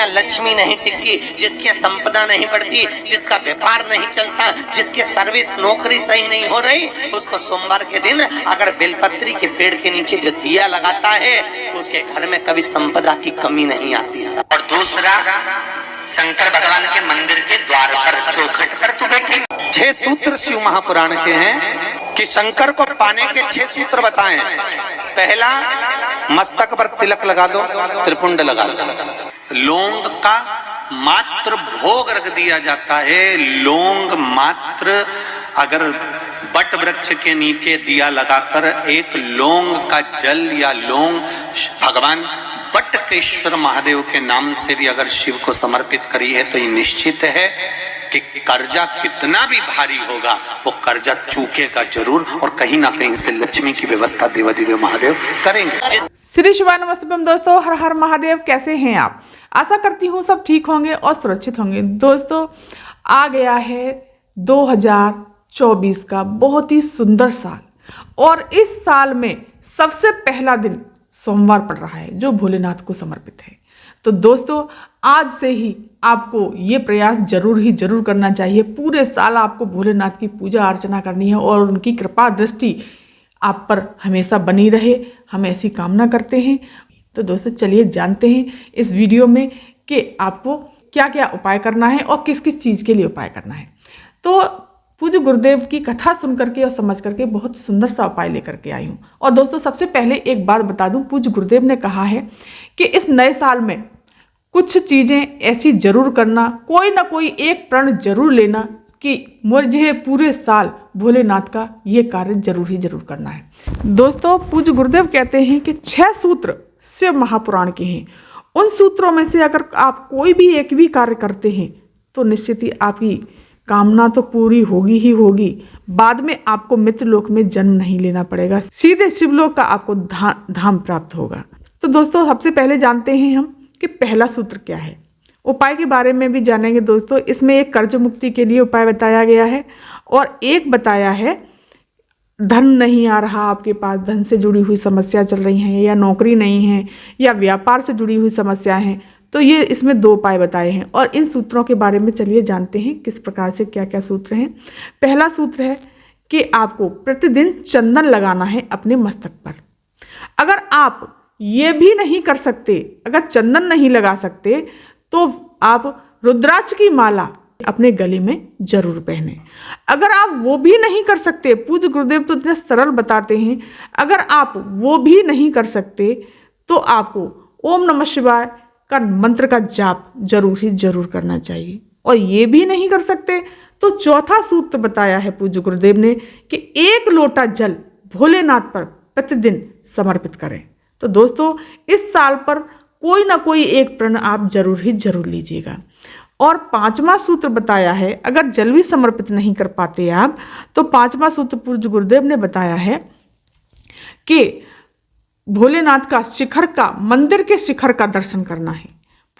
यहाँ लक्ष्मी नहीं टिकती, जिसके यहाँ संपदा नहीं बढ़ती, जिसका व्यापार नहीं चलता, जिसके सर्विस नौकरी सही नहीं हो रही, उसको सोमवार के दिन अगर बेलपत्री के पेड़ के नीचे जो दिया लगाता है, उसके घर में कभी संपदा की कमी नहीं आती। और दूसरा, शंकर भगवान के मंदिर के द्वार पर चौखट पर तू बैठे। 6 सूत्र शिव महापुराण के हैं कि शंकर को पाने के 6 सूत्र बताएं। पहला, मस्तक पर तिलक लगा दो, त्रिपुंड लगा दो। लौंग का मात्र भोग रख दिया जाता है। लौंग मात्र अगर वट वृक्ष के नीचे दिया लगाकर एक लौंग का जल या लौंग भगवान वटकेश्वर महादेव के नाम से भी अगर शिव को समर्पित करी है, तो ये निश्चित है कि कर्जा कितना भी भारी होगा वो कर्जा चूकेगा जरूर, और कहीं ना कहीं से लक्ष्मी की व्यवस्था देवाधिदेव महादेव करेंगे। श्री शिवाय नमस्ते दोस्तों, हर हर महादेव। कैसे हैं आप? आशा करती हूँ सब ठीक होंगे और सुरक्षित होंगे। दोस्तों, आ गया है 2024 का बहुत ही सुंदर साल, और इस साल में सबसे पहला दिन सोमवार पड़ रहा है जो भोलेनाथ को समर्पित है। तो दोस्तों, आज से ही आपको ये प्रयास जरूर करना चाहिए। पूरे साल आपको भोलेनाथ की पूजा अर्चना करनी है और उनकी कृपा दृष्टि आप पर हमेशा बनी रहे, हम ऐसी कामना करते हैं। तो दोस्तों, चलिए जानते हैं इस वीडियो में कि आपको क्या क्या उपाय करना है और किस किस चीज़ के लिए उपाय करना है। तो पूज्य गुरुदेव की कथा सुन करके और समझ करके बहुत सुंदर सा उपाय लेकर के आई हूँ। और दोस्तों, सबसे पहले एक बात बता दूं, पूज्य गुरुदेव ने कहा है कि इस नए साल में कुछ चीज़ें ऐसी जरूर करना, कोई ना कोई एक प्रण जरूर लेना कि मुझे पूरे साल भोलेनाथ का ये कार्य जरूर करना है। दोस्तों, पूज्य गुरुदेव कहते हैं कि 6 सूत्र शिव महापुराण के हैं। उन सूत्रों में से अगर आप कोई भी एक भी कार्य करते हैं तो निश्चित ही आपकी कामना तो पूरी होगी ही होगी। बाद में आपको मित्र लोक में जन्म नहीं लेना पड़ेगा, सीधे शिवलोक का आपको धाम प्राप्त होगा। तो दोस्तों, सबसे पहले जानते हैं हम कि पहला सूत्र क्या है। उपाय के बारे में भी जानेंगे दोस्तों। इसमें एक कर्ज मुक्ति के लिए उपाय बताया गया है, और एक बताया है धन नहीं आ रहा आपके पास, धन से जुड़ी हुई समस्या चल रही हैं, या नौकरी नहीं है, या व्यापार से जुड़ी हुई समस्या हैं। तो ये इसमें 2 उपाय बताए हैं, और इन सूत्रों के बारे में चलिए जानते हैं किस प्रकार से क्या क्या सूत्र हैं। पहला सूत्र है कि आपको प्रतिदिन चंदन लगाना है अपने मस्तक पर। अगर आप ये भी नहीं कर सकते, अगर चंदन नहीं लगा सकते, तो आप रुद्राक्ष की माला अपने गले में जरूर पहने। अगर आप वो भी नहीं कर सकते, पूज्य गुरुदेव तो इतने सरल बताते हैं, अगर आप वो भी नहीं कर सकते तो आपको ओम नमः शिवाय का मंत्र का जाप जरूर करना चाहिए। और ये भी नहीं कर सकते तो चौथा सूत्र बताया है पूज्य गुरुदेव ने कि 1 लोटा जल भोलेनाथ पर प्रतिदिन समर्पित करें। तो दोस्तों, इस साल पर कोई ना कोई एक प्रण आप जरूर लीजिएगा। और 5वां सूत्र बताया है, अगर जल भी समर्पित नहीं कर पाते आप, तो 5वां सूत्र पूज्य गुरुदेव ने बताया है कि भोलेनाथ का शिखर का, मंदिर के शिखर का दर्शन करना है।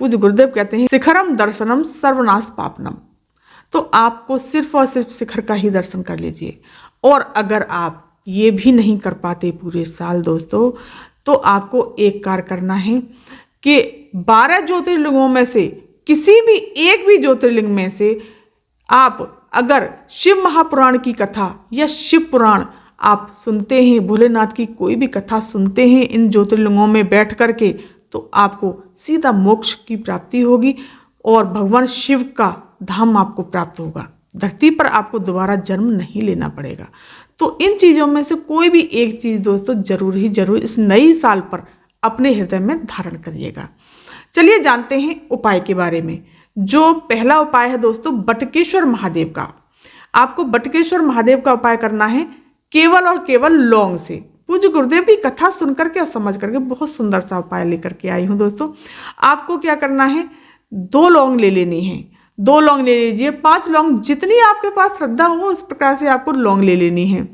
पूज्य गुरुदेव कहते हैं शिखरम दर्शनम सर्वनाश पापनम। तो आपको सिर्फ और सिर्फ शिखर का ही दर्शन कर लीजिए। और अगर आप ये भी नहीं कर पाते पूरे साल दोस्तों, तो आपको एक कार्य करना है कि 12 ज्योतिर्लिंगों में से किसी भी एक भी ज्योतिर्लिंग में से आप अगर शिव महापुराण की कथा या शिव पुराण आप सुनते हैं, भोलेनाथ की कोई भी कथा सुनते हैं इन ज्योतिर्लिंगों में बैठ करके, तो आपको सीधा मोक्ष की प्राप्ति होगी और भगवान शिव का धाम आपको प्राप्त होगा। धरती पर आपको दोबारा जन्म नहीं लेना पड़ेगा। तो इन चीज़ों में से कोई भी एक चीज़ दोस्तों जरूर इस नई साल पर अपने हृदय में धारण करिएगा। चलिए जानते हैं उपाय के बारे में। जो पहला उपाय है दोस्तों, बटकेश्वर महादेव का। आपको बटकेश्वर महादेव का उपाय करना है केवल और केवल लौंग से। पूज्य गुरुदेव की कथा सुनकर के और समझ करके बहुत सुंदर सा उपाय लेकर के आई हूँ दोस्तों। आपको क्या करना है, 2 लौंग ले लेनी है। 2 लौंग ले लीजिए, 5 लौंग, जितनी आपके पास श्रद्धा हो उस प्रकार से आपको लौंग ले लेनी है।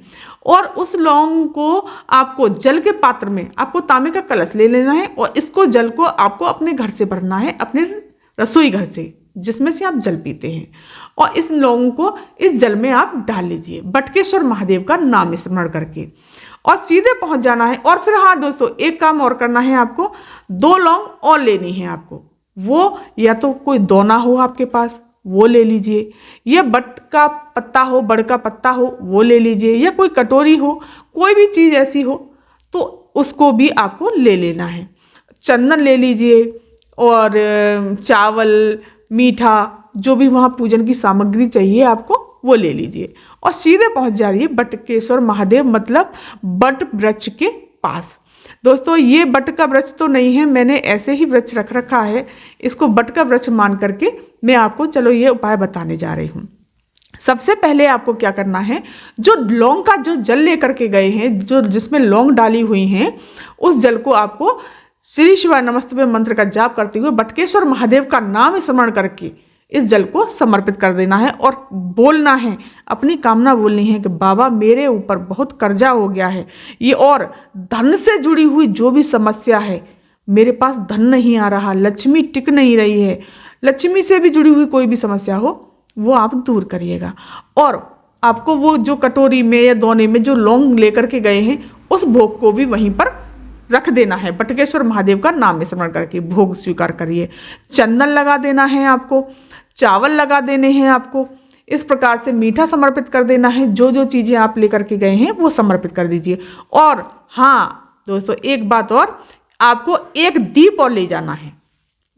और उस लौंग को आपको जल के पात्र में, आपको तांबे का कलश ले लेना है, और इसको जल को आपको अपने घर से भरना है, अपने रसोई घर से जिसमें से आप जल पीते हैं। और इस लौंग को इस जल में आप डाल लीजिए बटकेश्वर महादेव का नाम स्मरण करके, और सीधे पहुंच जाना है। और फिर हाँ दोस्तों, एक काम और करना है, आपको 2 लौंग और लेनी है आपको। वो या तो कोई दोना हो आपके पास वो ले लीजिए, या बट का पत्ता हो, बड़ का पत्ता हो वो ले लीजिए, या कोई कटोरी हो, कोई भी चीज़ ऐसी हो तो उसको भी आपको ले लेना है। चंदन ले लीजिए और चावल, मीठा, जो भी वहाँ पूजन की सामग्री चाहिए आपको वो ले लीजिए और सीधे पहुँच जाइए बटकेश्वर महादेव मतलब बट वृक्ष के पास। दोस्तों ये बट का वृक्ष तो नहीं है, मैंने ऐसे ही वृक्ष रख रखा है, इसको बट का वृक्ष मान करके मैं आपको चलो ये उपाय बताने जा रही हूँ। सबसे पहले आपको क्या करना है, जो लौंग का जो जल लेकर के गए हैं, जो जिसमें लौंग डाली हुई हैं, उस जल को आपको श्री शिवाय नमस्तुभ्यं मंत्र का जाप करते हुए बटकेश्वर महादेव का नाम स्मरण करके इस जल को समर्पित कर देना है और बोलना है, अपनी कामना बोलनी है कि बाबा मेरे ऊपर बहुत कर्जा हो गया है ये, और धन से जुड़ी हुई जो भी समस्या है, मेरे पास धन नहीं आ रहा, लक्ष्मी टिक नहीं रही है, लक्ष्मी से भी जुड़ी हुई कोई भी समस्या हो वो आप दूर करिएगा। और आपको वो जो कटोरी में या दोने में जो लौंग लेकर के गए हैं उस भोग को भी वहीं पर रख देना है, बटकेश्वर महादेव का नाम स्मरण करके भोग स्वीकार करिए। चंदन लगा देना है आपको, चावल लगा देने हैं आपको, इस प्रकार से मीठा समर्पित कर देना है, जो जो चीज़ें आप लेकर के गए हैं वो समर्पित कर दीजिए। और हाँ दोस्तों एक बात और, आपको एक दीप और ले जाना है,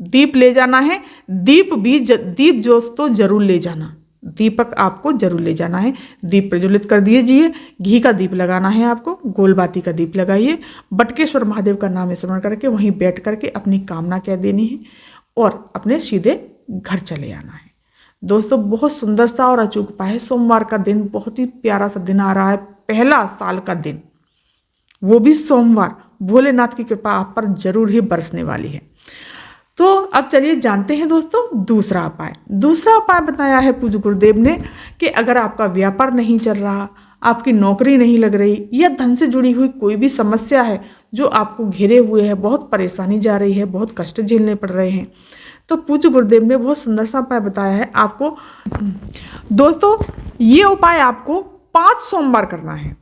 दीप ले जाना है, दीप भी दीप दोस्तों जरूर ले जाना, दीपक आपको जरूर ले जाना है। दीप प्रज्वलित कर दीजिए, घी का दीप लगाना है आपको, गोलबाती का दीप लगाइए, बटकेश्वर महादेव का नाम स्मरण करके वहीं बैठ करके अपनी कामना कह देनी है और अपने सीधे घर चले आना है। दोस्तों बहुत सुंदर सा और अचूक उपाय है। सोमवार का दिन बहुत ही प्यारा सा दिन आ रहा है, पहला साल का दिन, वो भी सोमवार, भोलेनाथ की कृपा आप पर जरूर ही बरसने वाली है। तो अब चलिए जानते हैं दोस्तों दूसरा उपाय। दूसरा उपाय बताया है पूज्य गुरुदेव ने कि अगर आपका व्यापार नहीं चल रहा, आपकी नौकरी नहीं लग रही, या धन से जुड़ी हुई कोई भी समस्या है जो आपको घेरे हुए है, बहुत परेशानी जा रही है, बहुत कष्ट झेलने पड़ रहे हैं, तो पूज्य गुरुदेव ने बहुत सुंदर सा उपाय बताया है आपको। दोस्तों ये उपाय आपको 5 सोमवार करना है।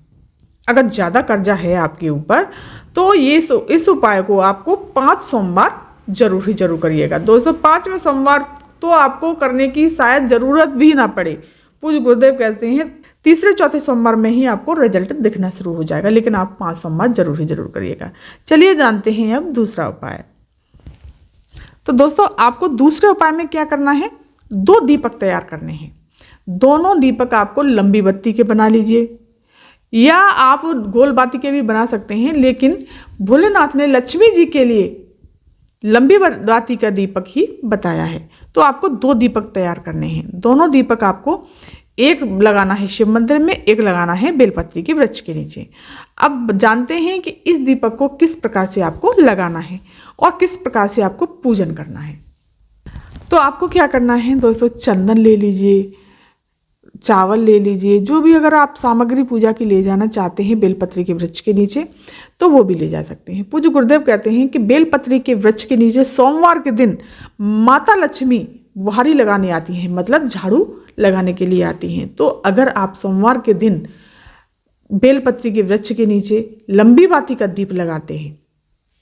अगर ज़्यादा कर्जा है आपके ऊपर तो इस उपाय को आपको 5 सोमवार जरूर ही जरूर करिएगा। दोस्तों 5वें सोमवार तो आपको करने की शायद ज़रूरत भी ना पड़े, पूज्य गुरुदेव कहते हैं तीसरे चौथे सोमवार में ही आपको रिजल्ट दिखना शुरू हो जाएगा, लेकिन आप 5 सोमवार जरूर ही जरूर करिएगा। चलिए जानते हैं अब दूसरा उपाय। तो दोस्तों आपको दूसरे उपाय में क्या करना है, 2 दीपक तैयार करने हैं। दोनों दीपक आपको लंबी बत्ती के बना लीजिए, या आप गोल बाती के भी बना सकते हैं, लेकिन भोलेनाथ ने लक्ष्मी जी के लिए लंबी बाती का दीपक ही बताया है। तो आपको 2 दीपक तैयार करने हैं। दोनों दीपक आपको एक लगाना है शिव मंदिर में, एक लगाना है बेलपत्री के वृक्ष के नीचे। अब जानते हैं कि इस दीपक को किस प्रकार से आपको लगाना है और किस प्रकार से आपको पूजन करना है। तो आपको क्या करना है दोस्तों, चंदन ले लीजिए, चावल ले लीजिए, जो भी अगर आप सामग्री पूजा की ले जाना चाहते हैं बेलपत्री के वृक्ष के नीचे तो वो भी ले जा सकते हैं। पूज्य गुरुदेव कहते हैं कि बेलपत्री के वृक्ष के नीचे सोमवार के दिन माता लक्ष्मी बुहारी लगाने आती हैं, मतलब झाड़ू लगाने के लिए आती हैं। तो अगर आप सोमवार के दिन बेलपत्री के वृक्ष के नीचे लंबी बाती का दीप लगाते हैं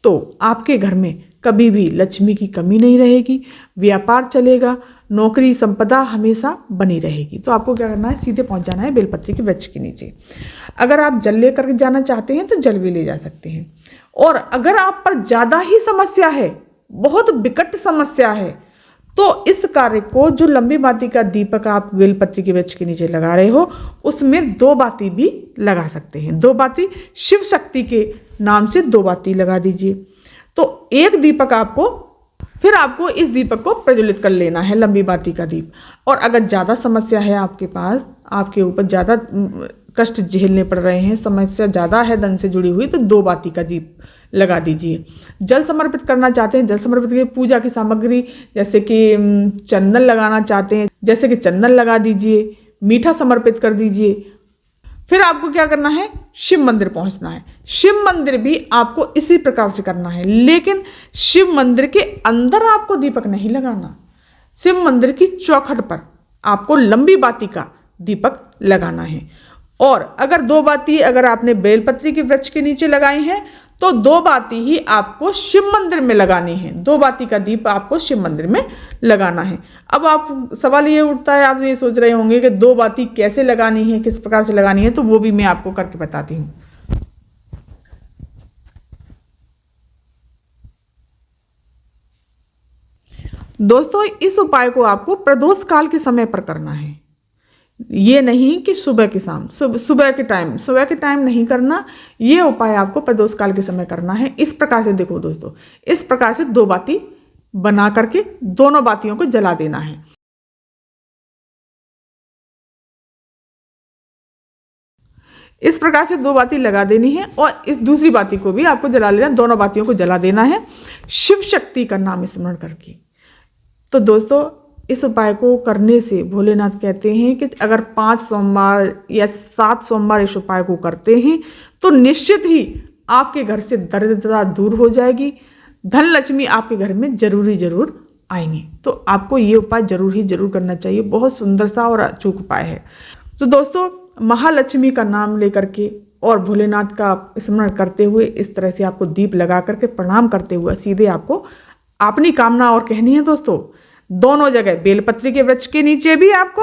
तो आपके घर में कभी भी लक्ष्मी की कमी नहीं रहेगी, व्यापार चलेगा, नौकरी संपदा हमेशा बनी रहेगी। तो आपको क्या करना है, सीधे पहुंच जाना है बेलपत्री के वृक्ष के नीचे। अगर आप जल लेकर जाना चाहते हैं तो जल भी ले जा सकते हैं। और अगर आप पर ज़्यादा ही समस्या है, बहुत विकट समस्या है, तो इस कार्य को जो लंबी बाती का दीपक आप बेलपत्री के वृक्ष के नीचे लगा रहे हो उसमें 2 बाती भी लगा सकते हैं। 2 बाती शिव शक्ति के नाम से 2 बाती लगा दीजिए। तो एक दीपक आपको, फिर आपको इस दीपक को प्रज्वलित कर लेना है, लंबी बाती का दीप। और अगर ज़्यादा समस्या है आपके पास, आपके ऊपर ज़्यादा कष्ट झेलने पड़ रहे हैं, समस्या ज़्यादा है धन से जुड़ी हुई, तो 2 बाती का दीप लगा दीजिए। जल समर्पित करना चाहते हैं, जल समर्पित की पूजा की सामग्री जैसे कि चंदन लगाना चाहते हैं, जैसे कि चंदन लगा दीजिए, मीठा समर्पित कर दीजिए। फिर आपको क्या करना है, शिव मंदिर पहुंचना है। शिव मंदिर भी आपको इसी प्रकार से करना है, लेकिन शिव मंदिर के अंदर आपको दीपक नहीं लगाना। शिव मंदिर की चौखट पर आपको लंबी बाती का दीपक लगाना है। और अगर 2 बाती अगर आपने बेलपत्री के वृक्ष के नीचे लगाई हैं तो 2 बाती ही आपको शिव मंदिर में लगानी है। 2 बाती का दीप आपको शिव मंदिर में लगाना है। अब आप सवाल ये उठता है, आप ये सोच रहे होंगे कि 2 बाती कैसे लगानी है, किस प्रकार से लगानी है, तो वो भी मैं आपको करके बताती हूँ। दोस्तों, इस उपाय को आपको प्रदोष काल के समय पर करना है। ये नहीं कि सुबह के शाम, सुबह के टाइम नहीं करना। ये उपाय आपको प्रदोष काल के समय करना है। इस प्रकार से देखो दोस्तों, इस प्रकार से 2 बाती बना करके दोनों बातियों को जला देना है। इस प्रकार से 2 बाती लगा देनी है और इस दूसरी बाती को भी आपको जला लेना, दोनों बातियों को जला देना है शिव शक्ति का नाम स्मरण करके। तो दोस्तों, इस उपाय को करने से भोलेनाथ कहते हैं कि अगर 5 सोमवार या 7 सोमवार इस उपाय को करते हैं तो निश्चित ही आपके घर से दरिद्रता दूर हो जाएगी, धन लक्ष्मी आपके घर में जरूर आएंगे। तो आपको ये उपाय जरूर करना चाहिए। बहुत सुंदर सा और अचूक उपाय है। तो दोस्तों, महालक्ष्मी का नाम लेकर के और भोलेनाथ का स्मरण करते हुए इस तरह से आपको दीप लगा करके प्रणाम करते हुए सीधे आपको अपनी कामना और कहनी है। दोस्तों, दोनों जगह बेलपत्री के वृक्ष के नीचे भी आपको,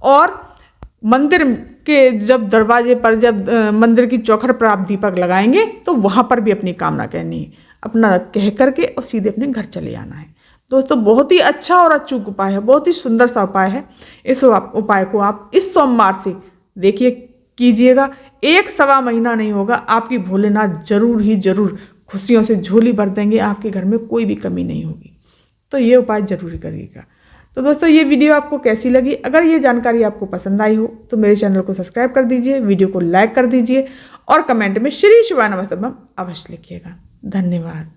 और मंदिर के जब दरवाजे पर, जब मंदिर की चौखट पर आप दीपक लगाएंगे तो वहाँ पर भी अपनी कामना कहनी है, अपना कह करके और सीधे अपने घर चले आना है। दोस्तों, बहुत ही अच्छा और अचूक उपाय है, बहुत ही सुंदर सा उपाय है। इस उपाय को आप इस सोमवार से देखिए कीजिएगा। 1-1.25 महीना नहीं होगा, आपकी भोलेनाथ जरूर खुशियों से झोली भर देंगे। आपके घर में कोई भी कमी नहीं होगी। तो ये उपाय जरूर करिएगा। तो दोस्तों, ये वीडियो आपको कैसी लगी? अगर ये जानकारी आपको पसंद आई हो तो मेरे चैनल को सब्सक्राइब कर दीजिए, वीडियो को लाइक कर दीजिए और कमेंट में श्री शिवाय नमस्तुभ्यम अवश्य लिखिएगा। धन्यवाद।